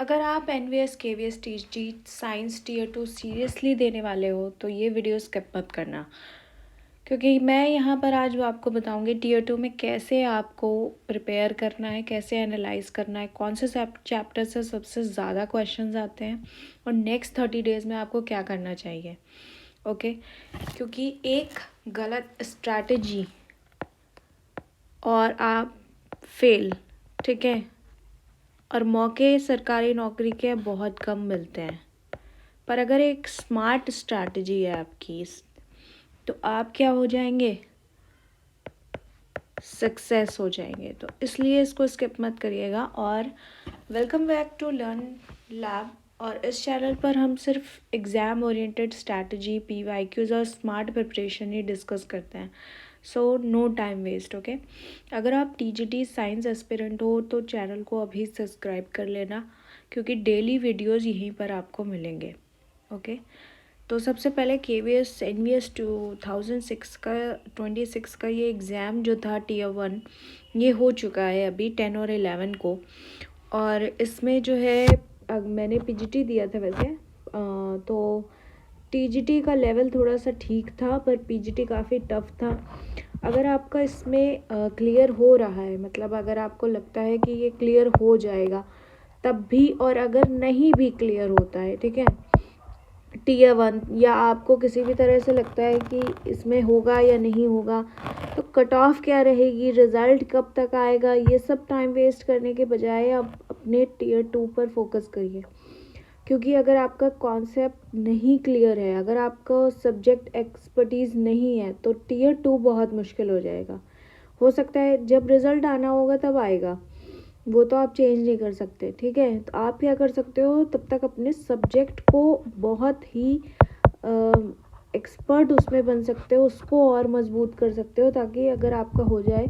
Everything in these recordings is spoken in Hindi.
अगर आप NVS KVS TG science tier 2 seriously देने वाले हो तो ये वीडियो स्किप मत करना, क्योंकि मैं यहाँ पर आज आपको बताऊँगी टीयर 2 में कैसे आपको प्रिपेयर करना है, कैसे एनालाइज करना है, कौन से चैप्टर से सबसे ज़्यादा क्वेश्चंस आते हैं और नेक्स्ट 30 डेज़ में आपको क्या करना चाहिए। ओके, क्योंकि एक गलत स्ट्रैटेजी और आप फेल, ठीक है, और मौके सरकारी नौकरी के बहुत कम मिलते हैं। पर अगर एक स्मार्ट स्ट्रैटेजी है आपकी तो आप क्या हो जाएंगे, सक्सेस हो जाएंगे। तो इसलिए इसको स्किप मत करिएगा। और welcome back to learn lab. और इस चैनल पर हम सिर्फ एग्ज़ाम ओरिएंटेड स्ट्रैटेजी, पीवाईक्यूज़ और स्मार्ट प्रिपरेशन ही डिस्कस करते हैं। So no time waste. Okay, अगर आप टीजीटी साइंस एस्पिरेंट हो तो चैनल को अभी सब्सक्राइब कर लेना, क्योंकि डेली वीडियोज़ यहीं पर आपको मिलेंगे। ओके, तो सबसे पहले केवीएस एनवीएस 2026 का ये एग्ज़ाम जो था टीयर 1, ये हो चुका है अभी 10 और 11 को। और इसमें जो है मैंने पीजीटी दिया था वैसे, तो टीजीटी का लेवल थोड़ा सा ठीक था, पर पीजीटी काफ़ी टफ था। अगर आपका इसमें क्लियर हो रहा है, मतलब अगर आपको लगता है कि ये क्लियर हो जाएगा तब भी, और अगर नहीं भी क्लियर होता है, ठीक है, टीयर 1, या आपको किसी भी तरह से लगता है कि इसमें होगा या नहीं होगा, तो कट ऑफ क्या रहेगी, रिज़ल्ट कब तक आएगा, ये सब टाइम वेस्ट करने के बजाय आप अपने टीयर 2 पर फोकस करिए। क्योंकि अगर आपका कॉन्सेप्ट नहीं क्लियर है, अगर आपका सब्जेक्ट एक्सपर्टीज़ नहीं है, तो टीयर 2 बहुत मुश्किल हो जाएगा। हो सकता है जब रिज़ल्ट आना होगा तब आएगा, वो तो आप चेंज नहीं कर सकते, ठीक है। तो आप क्या कर सकते हो, तब तक अपने सब्जेक्ट को बहुत ही एक्सपर्ट उसमें बन सकते हो, उसको और मजबूत कर सकते हो, ताकि अगर आपका हो जाए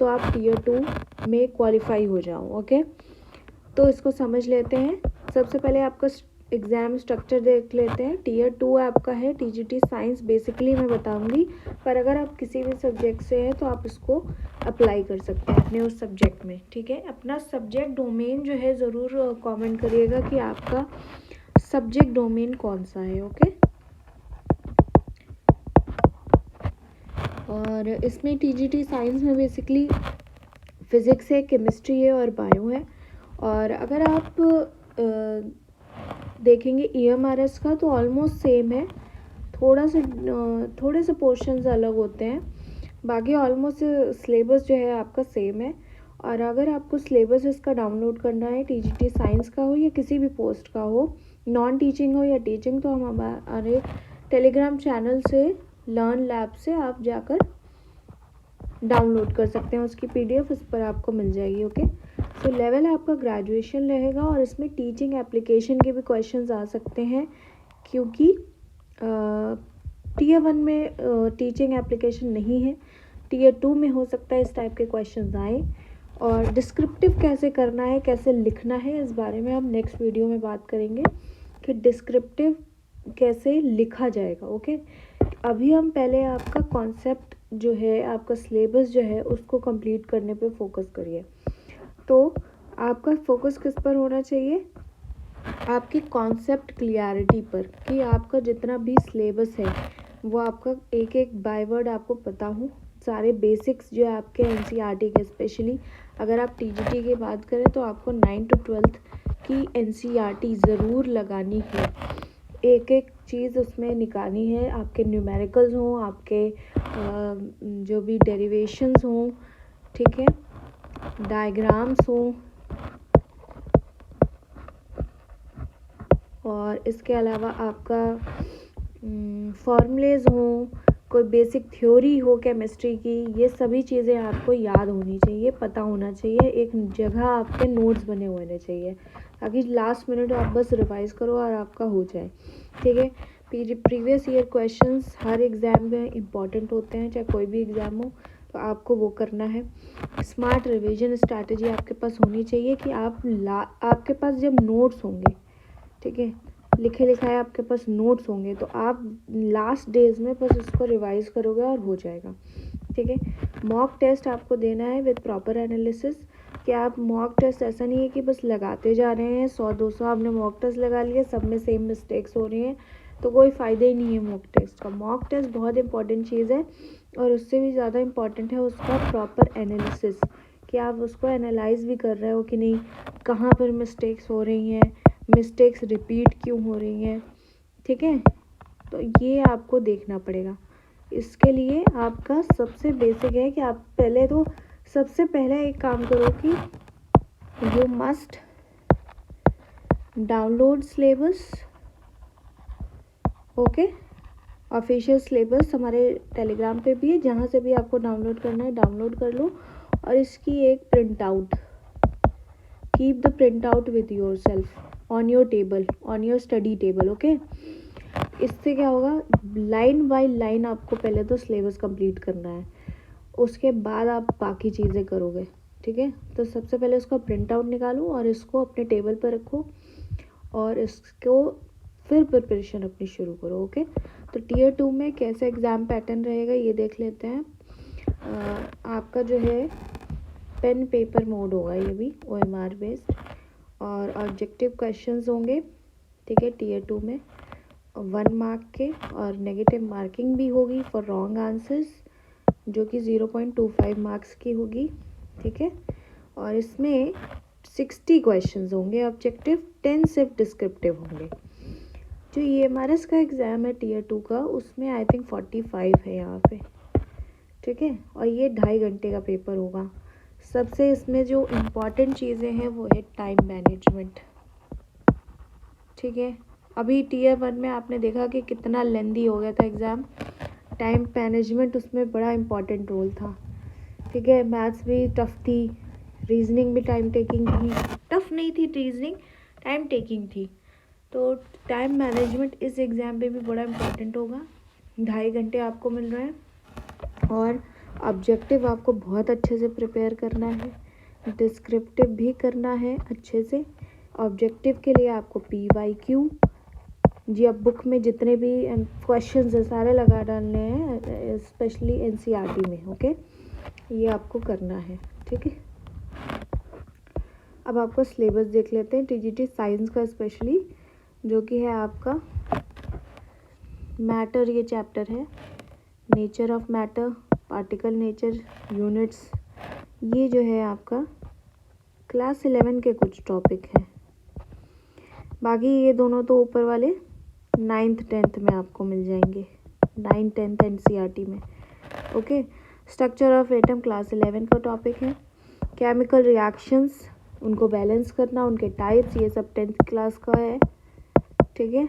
तो आप टीयर 2 में क्वालिफाई हो जाओ। ओके, तो इसको समझ लेते हैं। सबसे पहले आपका एग्ज़ाम स्ट्रक्चर देख लेते हैं। टीयर 2 आपका है टीजीटी साइंस, बेसिकली मैं बताऊंगी, पर अगर आप किसी भी सब्जेक्ट से हैं तो आप इसको अप्लाई कर सकते हैं अपने उस सब्जेक्ट में, ठीक है। अपना सब्जेक्ट डोमेन जो है ज़रूर कमेंट करिएगा कि आपका सब्जेक्ट डोमेन कौन सा है। ओके, और इसमें टीजीटी साइंस में बेसिकली फिज़िक्स है, केमिस्ट्री है और बायो है। और अगर आप देखेंगे ईएमआरएस का तो ऑलमोस्ट सेम है, थोड़े से पोर्शंस अलग होते हैं, बाकी ऑलमोस्ट सिलेबस जो है आपका सेम है। और अगर आपको सिलेबस इसका डाउनलोड करना है, टीजीटी साइंस का हो या किसी भी पोस्ट का हो, नॉन टीचिंग हो या टीचिंग, तो हम हमारे टेलीग्राम चैनल से, लर्न लैब से आप जाकर डाउनलोड कर सकते हैं। उसकी पीडीएफ उस पर आपको मिल जाएगी। ओके, तो लेवल आपका ग्रेजुएशन रहेगा, और इसमें टीचिंग एप्लीकेशन के भी क्वेश्चंस आ सकते हैं, क्योंकि टीयर 1 में टीचिंग एप्लीकेशन नहीं है। टीयर 2 में हो सकता है इस टाइप के क्वेश्चंस आए। और डिस्क्रिप्टिव कैसे करना है, कैसे लिखना है, इस बारे में हम नेक्स्ट वीडियो में बात करेंगे कि डिस्क्रिप्टिव कैसे लिखा जाएगा। ओके, अभी हम पहले आपका कॉन्सेप्ट जो है, आपका सिलेबस जो है, उसको कंप्लीट करने पे फोकस करिए। तो आपका फोकस किस पर होना चाहिए, आपकी कॉन्सेप्ट क्लियरिटी पर, कि आपका जितना भी सिलेबस है वो आपका एक एक बाय वर्ड आपको पता हो, सारे बेसिक्स जो है आपके एनसीईआरटी के। स्पेशली अगर आप टीजीटी की बात करें तो आपको 9 to 12 की एनसीईआरटी ज़रूर लगानी है, एक एक चीज़ उसमें निकालनी है। आपके न्यूमेरिकल्स हों, आपके जो भी डेरिवेशंस हों, ठीक है, डायग्राम्स हों, और इसके अलावा आपका फॉर्मूलेज हों, कोई बेसिक थ्योरी हो केमिस्ट्री की, ये सभी चीज़ें आपको याद होनी चाहिए, पता होना चाहिए, एक जगह आपके नोट्स बने हुए होने चाहिए, ताकि लास्ट मिनट आप बस रिवाइज करो और आपका हो जाए, ठीक है। प्रीवियस ईयर क्वेश्चंस हर एग्ज़ाम में इम्पॉर्टेंट होते हैं, चाहे कोई भी एग्ज़ाम हो, तो आपको वो करना है। स्मार्ट रिवीजन स्ट्रैटेजी आपके पास होनी चाहिए कि आपके पास जब नोट्स होंगे, ठीक है, लिखे लिखाए आपके पास नोट्स होंगे, तो आप लास्ट डेज में बस उसको रिवाइज करोगे और हो जाएगा, ठीक है। मॉक टेस्ट आपको देना है विद प्रॉपर एनालिसिस, कि आप मॉक टेस्ट ऐसा नहीं है कि बस लगाते जा रहे हैं, 100-200 आपने मॉक टेस्ट लगा लिए, सब में सेम मिस्टेक्स हो रही हैं, तो कोई फ़ायदा ही नहीं है मॉक टेस्ट का। मॉक टेस्ट बहुत इंपॉर्टेंट चीज़ है, और उससे भी ज़्यादा इम्पॉर्टेंट है उसका प्रॉपर एनालिसिस, कि आप उसको एनालाइज भी कर रहे हो कि नहीं, कहाँ पर मिस्टेक्स हो रही हैं, मिस्टेक्स रिपीट क्यों हो रही हैं, ठीक है। तो ये आपको देखना पड़ेगा। इसके लिए आपका सबसे बेसिक है कि आप पहले तो सबसे पहले एक काम करो कि you must download syllabus. Okay, official syllabus हमारे टेलीग्राम पे भी है, जहाँ से भी आपको डाउनलोड करना है डाउनलोड कर लो, और इसकी एक print out, keep the print out with your self on your table, on your study table. Okay, इससे क्या होगा, लाइन बाय लाइन आपको पहले तो सिलेबस कंप्लीट करना है, उसके बाद आप बाकी चीज़ें करोगे, ठीक है। तो सबसे पहले उसका प्रिंट आउट निकालो और इसको अपने टेबल पर रखो, और इसको फिर प्रिपरेशन अपनी शुरू करो। ओके, तो टियर 2 में कैसा एग्ज़ाम पैटर्न रहेगा ये देख लेते हैं। आपका जो है पेन पेपर मोड होगा, ये भी OMR बेस्ड, और ऑब्जेक्टिव क्वेश्चंस होंगे, ठीक है, टियर 2 में 1 मार्क के, और नेगेटिव मार्किंग भी होगी फॉर रॉन्ग आंसर्स, जो कि 0.25 मार्क्स की होगी, ठीक है। और इसमें 60 क्वेश्चंस होंगे ऑब्जेक्टिव, 10 सिर्फ डिस्क्रिप्टिव होंगे। जो EMRS का एग्ज़ाम है टियर 2 का, उसमें आई थिंक 45 है यहाँ पे, ठीक है, और ये 2.5 घंटे का पेपर होगा। सबसे इसमें जो इम्पॉर्टेंट चीज़ें हैं वो है टाइम मैनेजमेंट, ठीक है। अभी टियर 1 में आपने देखा कि कितना लेंदी हो गया था एग्ज़ाम, टाइम मैनेजमेंट उसमें बड़ा इम्पॉर्टेंट रोल था, ठीक है। मैथ्स भी टफ थी, रीजनिंग भी टाइम टेकिंग थी, टफ नहीं थी रीजनिंग, टाइम टेकिंग थी। तो टाइम मैनेजमेंट इस एग्ज़ाम पे भी बड़ा इम्पोर्टेंट होगा। 2.5 घंटे आपको मिल रहे हैं, और ऑब्जेक्टिव आपको बहुत अच्छे से प्रिपेयर करना है, डिस्क्रिप्टिव भी करना है अच्छे से। ऑब्जेक्टिव के लिए आपको PYQ जी, अब बुक में जितने भी क्वेश्चंस है सारे लगा डालने हैं, स्पेशली NCERT में। ओके, ये आपको करना है, ठीक है। अब आपका सिलेबस देख लेते हैं TGT साइंस का, स्पेशली जो कि है आपका मैटर, ये चैप्टर है, nature of matter, particle nature, units, ये जो है आपका क्लास 11 के कुछ टॉपिक हैं। बाकी ये दोनों तो ऊपर वाले 9th 10th में आपको मिल जाएंगे, 9th 10th NCERT में। Okay, structure of atom class 11 का टॉपिक है। केमिकल रिएक्शंस, उनको बैलेंस करना, उनके टाइप्स, ये सब 10th क्लास का है, ठीक है।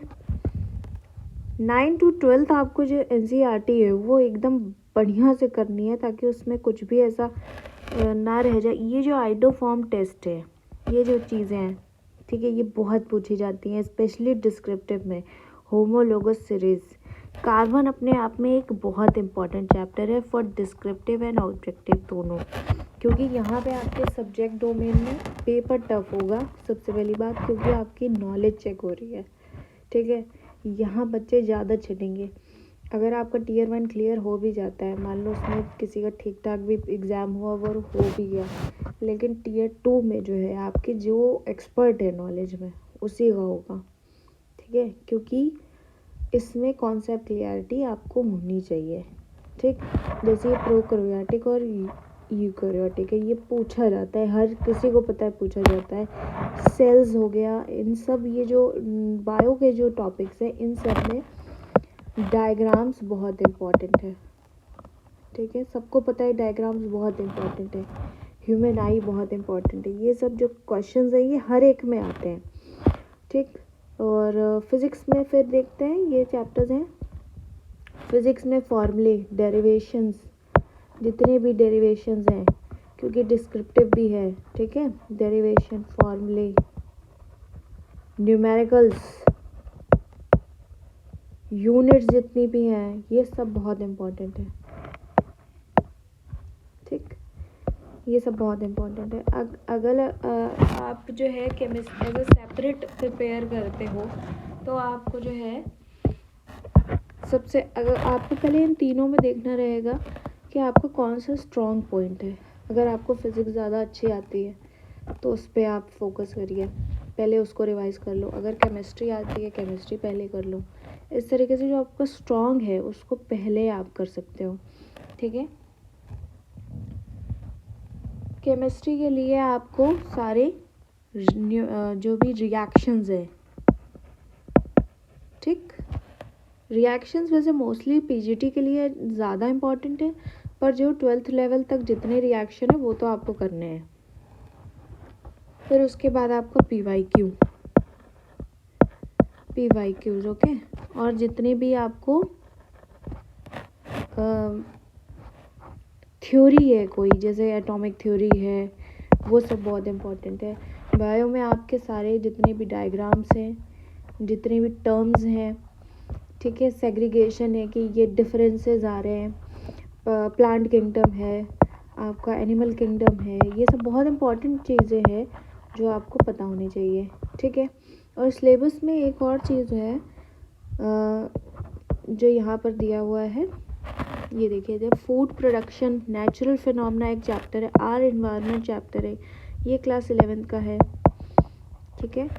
9 to 12 आपको जो NCERT है वो एकदम बढ़िया से करनी है, ताकि उसमें कुछ भी ऐसा ना रह जाए। ये जो आइडोफॉर्म टेस्ट है, ये जो चीज़ें हैं, ठीक है, ये बहुत पूछी जाती हैं, स्पेशली डिस्क्रिप्टिव में। होमोलोगस सीरीज, कार्बन अपने आप में एक बहुत इंपॉर्टेंट चैप्टर है फॉर डिस्क्रिप्टिव एंड ऑब्जेक्टिव दोनों, क्योंकि यहाँ पे आपके सब्जेक्ट डोमेन में पेपर टफ होगा, सबसे पहली बात, क्योंकि आपकी नॉलेज चेक हो रही है, ठीक है। यहाँ बच्चे ज़्यादा छिटेंगे। अगर आपका टियर 1 क्लियर हो भी जाता है, मान लो उसमें किसी का ठीक ठाक भी एग्ज़ाम हुआ वो हो भी गया, लेकिन टियर 2 में जो है आपके जो एक्सपर्ट है नॉलेज में उसी का होगा, ठीक है, क्योंकि इसमें कॉन्सेप्ट क्लियरिटी आपको होनी चाहिए, ठीक। जैसे ये प्रोकैरियोटिक और यूकैरियोटिक है, ये पूछा जाता है, हर किसी को पता है पूछा जाता है। सेल्स हो गया, इन सब ये जो बायो के जो टॉपिक्स हैं, इन सब में डायग्राम्स बहुत इम्पॉर्टेंट है, ठीक है, सबको पता है डायग्राम्स बहुत इम्पॉर्टेंट है, ह्यूमन आई बहुत इम्पॉर्टेंट है। ये सब जो क्वेश्चंस हैं ये हर एक में आते हैं, ठीक। और फिज़िक्स में फिर देखते हैं, ये चैप्टर्स हैं फिज़िक्स में, फॉर्मूले, डेरिवेशंस, जितने भी डेरिवेशंस हैं, क्योंकि डिस्क्रिप्टिव भी है, ठीक है, डेरिवेशन, फॉर्मूले, न्यूमेरिकल्स, यूनिट्स जितनी भी हैं, ये सब बहुत इम्पोर्टेंट है, ठीक, ये सब बहुत इम्पोर्टेंट है। अगर आप जो है केमिस्ट्री अगर सेपरेट प्रिपेयर करते हो, तो आपको जो है सबसे, अगर आपको पहले इन तीनों में देखना रहेगा कि आपका कौन सा स्ट्रॉन्ग पॉइंट है। अगर आपको फिज़िक्स ज़्यादा अच्छी आती है तो उस पर आप फोकस करिए, पहले उसको रिवाइज़ कर लो। अगर केमिस्ट्री आती है केमिस्ट्री पहले कर लो। इस तरीके से जो आपका स्ट्रॉन्ग है उसको पहले आप कर सकते हो, ठीक है। केमिस्ट्री के लिए आपको सारे जो भी रिएक्शंस है, ठीक, रिएक्शंस वैसे मोस्टली पीजीटी के लिए ज़्यादा इम्पॉर्टेंट है, पर जो 12th लेवल तक जितने रिएक्शन है वो तो आपको करने हैं। फिर उसके बाद आपको पीवाईक्यूज ओके। और जितने भी आपको थ्योरी है कोई, जैसे एटॉमिक थ्योरी है, वो सब बहुत इम्पोर्टेंट है। बायो में आपके सारे जितने भी डायग्राम्स हैं, जितने भी टर्म्स हैं, ठीक है, सेग्रीगेशन है कि ये डिफरेंसेस आ रहे हैं, प्लांट किंगडम है, आपका एनिमल किंगडम है, ये सब बहुत इम्पॉर्टेंट चीज़ें हैं जो आपको पता होनी चाहिए, ठीक है। और सिलेबस में एक और चीज़ है जो यहाँ पर दिया हुआ है, ये देखिए, जब फूड प्रोडक्शन नेचुरल फिनोमेना एक चैप्टर है, आर इन्वायरमेंट चैप्टर है, ये क्लास 11th का है, ठीक है।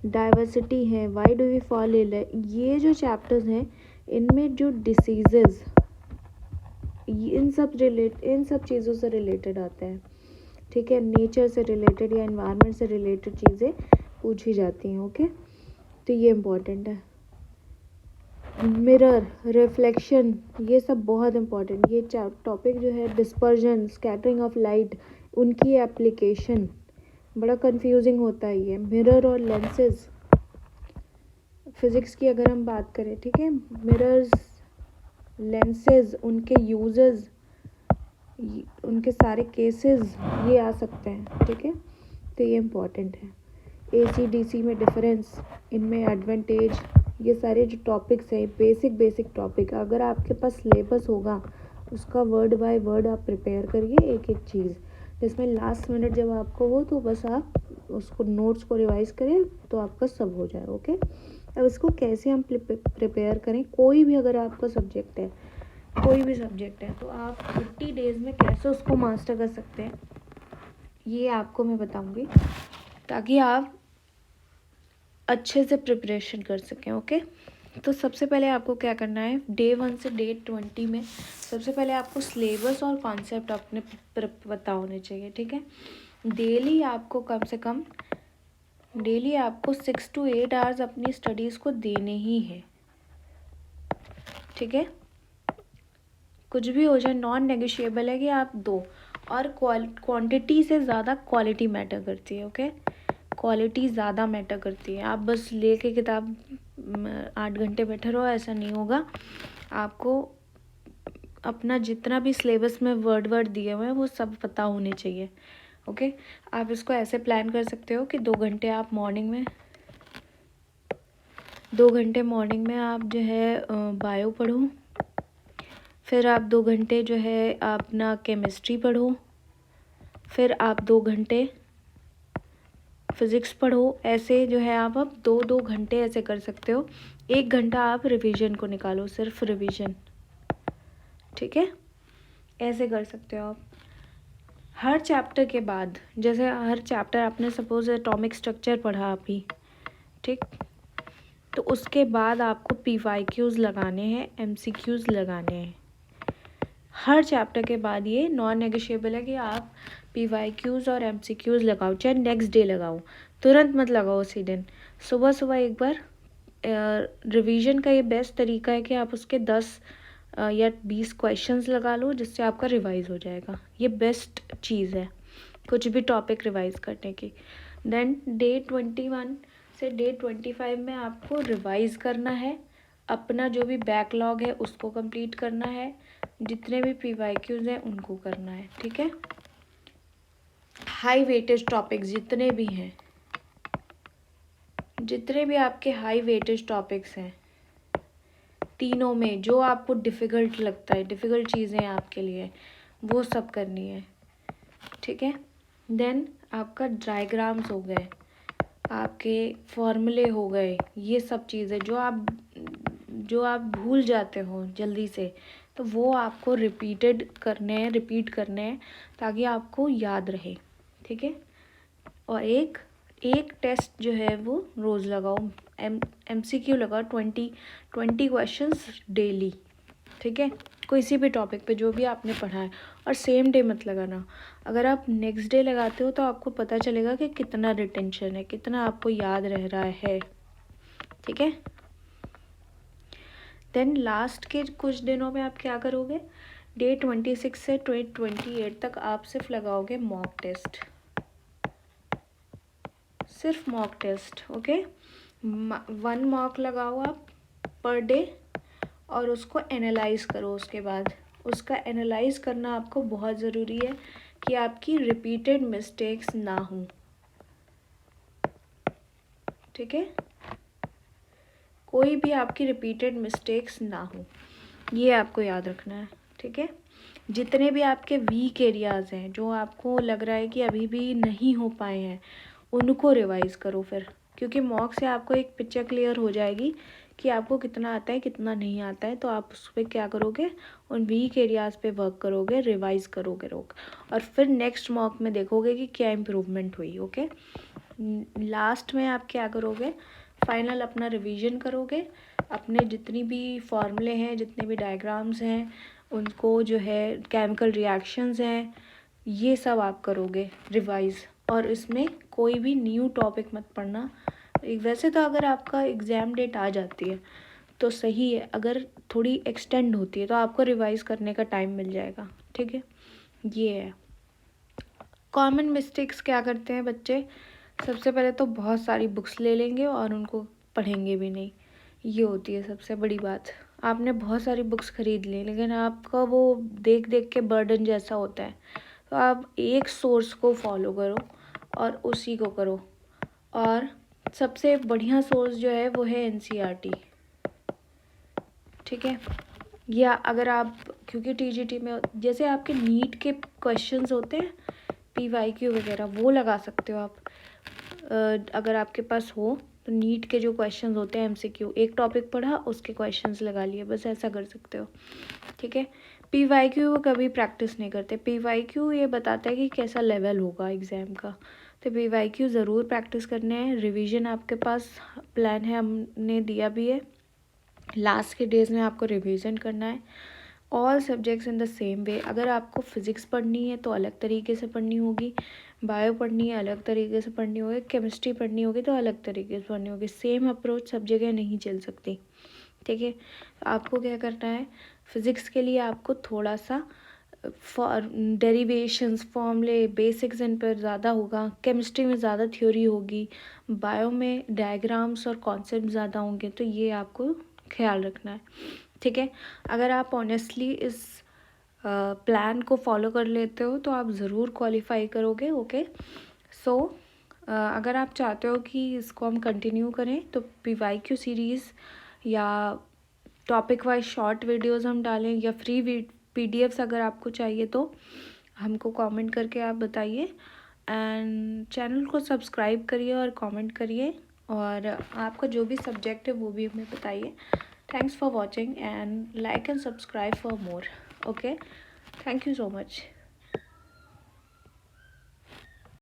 डाइवर्सिटी है, why do we fall ill है, ये जो चैप्टर्स हैं इनमें जो डिसीजेस इन सब चीज़ों से रिलेटेड आते हैं, ठीक है। नेचर से रिलेटेड या इन्वायरमेंट से रिलेटेड चीज़ें पूछी जाती हैं, ओके। तो ये इम्पोर्टेंट है। मिरर, रिफ्लेक्शन, ये सब बहुत इम्पोर्टेंट। ये टॉपिक जो है डिस्पर्जन, स्कैटरिंग ऑफ लाइट, उनकी एप्लीकेशन बड़ा कंफ्यूजिंग होता है ये। मिरर और लेंसेज, फिज़िक्स की अगर हम बात करें, ठीक है, मिरर्स, लेंसेज, उनके यूजेस, उनके सारे केसेस ये आ सकते हैं, ठीक है। तो ये इम्पोर्टेंट है। AC/DC में डिफरेंस, इनमें एडवांटेज, ये सारे जो टॉपिक्स हैं बेसिक टॉपिक, अगर आपके पास सिलेबस होगा उसका वर्ड बाय वर्ड आप प्रिपेयर करिए एक एक चीज़, जिसमें लास्ट मिनट जब आपको हो तो बस आप उसको नोट्स को रिवाइज करें तो आपका सब हो जाए, ओके। अब इसको कैसे हम प्रिपेयर करें, कोई भी अगर आपका सब्जेक्ट है, कोई भी सब्जेक्ट है, तो आप 30 डेज़ में कैसे उसको मास्टर कर सकते हैं ये आपको मैं बताऊंगी, ताकि आप अच्छे से प्रिपरेशन कर सकें, ओके। तो सबसे पहले आपको क्या करना है, Day 1 से Day 20 में सबसे पहले आपको सिलेबस और कॉन्सेप्ट अपने पता होने चाहिए, ठीक है। डेली आपको कम से कम डेली आपको 6 to 8 आवर्स अपनी स्टडीज़ को देने ही है, ठीक है। कुछ भी हो जाए नॉन नेगोशिएबल है कि आप दो, और क्वांटिटी से ज़्यादा क्वालिटी मैटर करती है, ओके। क्वालिटी ज़्यादा मैटर करती है। आप बस लेके किताब 8 घंटे बैठे रहो, ऐसा नहीं होगा। आपको अपना जितना भी सिलेबस में वर्ड दिए हुए हैं वो सब पता होने चाहिए, ओके। आप इसको ऐसे प्लान कर सकते हो कि 2 घंटे आप मॉर्निंग में आप जो है बायो पढ़ो, फिर आप 2 घंटे जो है अपना केमिस्ट्री पढ़ो, फिर आप 2 घंटे फिज़िक्स पढ़ो। ऐसे जो है आप अब 2-2 घंटे ऐसे कर सकते हो। 1 घंटा आप रिवीजन को निकालो, सिर्फ रिवीजन, ठीक है। ऐसे कर सकते हो आप। हर चैप्टर के बाद, जैसे हर चैप्टर आपने सपोज एटॉमिक स्ट्रक्चर पढ़ा अभी, ठीक, तो उसके बाद आपको PYQs लगाने हैं, MCQs लगाने हैं हर चैप्टर के बाद। ये नॉन नेगोशिएबल है कि आप PYQs और MCQs लगाओ, चाहे नेक्स्ट डे लगाओ, तुरंत मत लगाओ उसी दिन। सुबह सुबह एक बार रिवीजन का ये बेस्ट तरीका है कि आप उसके 10 या 20 क्वेश्चंस लगा लो, जिससे आपका रिवाइज हो जाएगा। ये बेस्ट चीज़ है कुछ भी टॉपिक रिवाइज करने की। देन Day 21 से Day 25 में आपको रिवाइज करना है, अपना जो भी बैकलॉग है उसको कंप्लीट करना है, जितने भी PYQs हैं उनको करना है, ठीक है। हाई वेटेज टॉपिक्स जितने भी आपके हाई वेटेज टॉपिक्स हैं, तीनों में जो आपको डिफ़िकल्ट लगता है, डिफ़िकल्ट चीज़ें आपके लिए, वो सब करनी है, ठीक है। देन आपका डायग्राम्स हो गए, आपके फॉर्मूले हो गए, ये सब चीज़ें जो आप भूल जाते हो जल्दी से, तो वो आपको रिपीट करने हैं ताकि आपको याद रहे, ठीक है। और एक टेस्ट जो है वो रोज़ लगाओ। MCQ लगाओ 20 क्वेश्चंस डेली, ठीक है, किसी भी टॉपिक पे जो भी आपने पढ़ा है। और सेम डे मत लगाना, अगर आप नेक्स्ट डे लगाते हो तो आपको पता चलेगा कि कितना रिटेंशन है, कितना आपको याद रह रहा है, ठीक है। देन लास्ट के कुछ दिनों में आप क्या करोगे, डे 26 से 28 तक आप सिर्फ लगाओगे मॉक टेस्ट, सिर्फ मॉक टेस्ट, ओके। 1 मॉक लगाओ आप पर डे और उसको एनालाइज करो। उसके बाद उसका एनालाइज करना आपको बहुत ज़रूरी है कि आपकी रिपीटेड मिस्टेक्स ना हो, ठीक है, कोई भी आपकी रिपीटेड मिस्टेक्स ना हो, ये आपको याद रखना है, ठीक है। जितने भी आपके वीक एरियाज़ हैं जो आपको लग रहा है कि अभी भी नहीं हो पाए हैं, उनको रिवाइज़ करो फिर, क्योंकि मॉक से आपको एक पिक्चर क्लियर हो जाएगी कि आपको कितना आता है कितना नहीं आता है। तो आप उस पर क्या करोगे, उन वीक एरियाज़ पे वर्क करोगे, रिवाइज़ करोगे और फिर नेक्स्ट मॉक में देखोगे कि क्या इम्प्रूवमेंट हुई, ओके। लास्ट में आप क्या करोगे, फाइनल अपना रिवीजन करोगे, अपने जितनी भी फॉर्मूले हैं, जितने भी डायग्राम्स हैं, उनको जो है केमिकल रिएक्शंस हैं, ये सब आप करोगे रिवाइज़। और इसमें कोई भी न्यू टॉपिक मत पढ़ना। वैसे तो अगर आपका एग्ज़ाम डेट आ जाती है तो सही है, अगर थोड़ी एक्सटेंड होती है तो आपको रिवाइज़ करने का टाइम मिल जाएगा, ठीक है। ये है कॉमन मिस्टेक्स। क्या करते हैं बच्चे, सबसे पहले तो बहुत सारी बुक्स ले लेंगे और उनको पढ़ेंगे भी नहीं, ये होती है सबसे बड़ी बात। आपने बहुत सारी बुक्स खरीद ली लेकिन आपका वो देख देख के बर्डन जैसा होता है, तो आप एक सोर्स को फॉलो करो और उसी को करो। और सबसे बढ़िया सोर्स जो है वो है NCERT, ठीक है। या अगर आप, क्योंकि TGT में जैसे आपके नीट के क्वेश्चंस होते हैं PYQ वगैरह, वो लगा सकते हो आप। अगर आपके पास हो तो नीट के जो क्वेश्चंस होते हैं MCQ, एक टॉपिक पढ़ा उसके क्वेश्चंस लगा लिए, बस ऐसा कर सकते हो, ठीक है। PYQ कभी प्रैक्टिस नहीं करते। PYQ ये बताता है कि कैसा लेवल होगा एग्ज़ाम का, तो PYQ ज़रूर प्रैक्टिस करने हैं। रिवीजन आपके पास प्लान है, हमने दिया भी है, लास्ट के डेज़ में आपको रिवीजन करना है। All subjects in the same way. अगर आपको फ़िज़िक्स पढ़नी है तो अलग तरीके से पढ़नी होगी, बायो पढ़नी है अलग तरीके से पढ़नी होगी, केमिस्ट्री पढ़नी होगी तो अलग तरीके से पढ़नी होगी। सेम अप्रोच सब जगह नहीं चल सकती, ठीक है। आपको क्या करना है, फ़िज़िक्स के लिए आपको थोड़ा सा डेरिवेशंस, फॉर्मूले, बेसिक्स इन पर ज़्यादा होगा, केमिस्ट्री में ज़्यादा थ्योरी होगी, बायो में डायग्राम्स और कॉन्सेप्ट ज़्यादा होंगे, तो ये आपको ख्याल रखना है, ठीक है। अगर आप ऑनेस्टली इस प्लान को फॉलो कर लेते हो तो आप ज़रूर क्वालिफाई करोगे, ओके। सो अगर आप चाहते हो कि इसको हम कंटिन्यू करें तो PYQ सीरीज़ या टॉपिक वाइज शॉर्ट वीडियोस हम डालें या फ्री PDFs अगर आपको चाहिए तो हमको कमेंट करके आप बताइए। एंड चैनल को सब्सक्राइब करिए और कमेंट करिए, और आपका जो भी सब्जेक्ट है वो भी हमें बताइए। Thanks for watching and like and subscribe for more. Okay, thank you so much.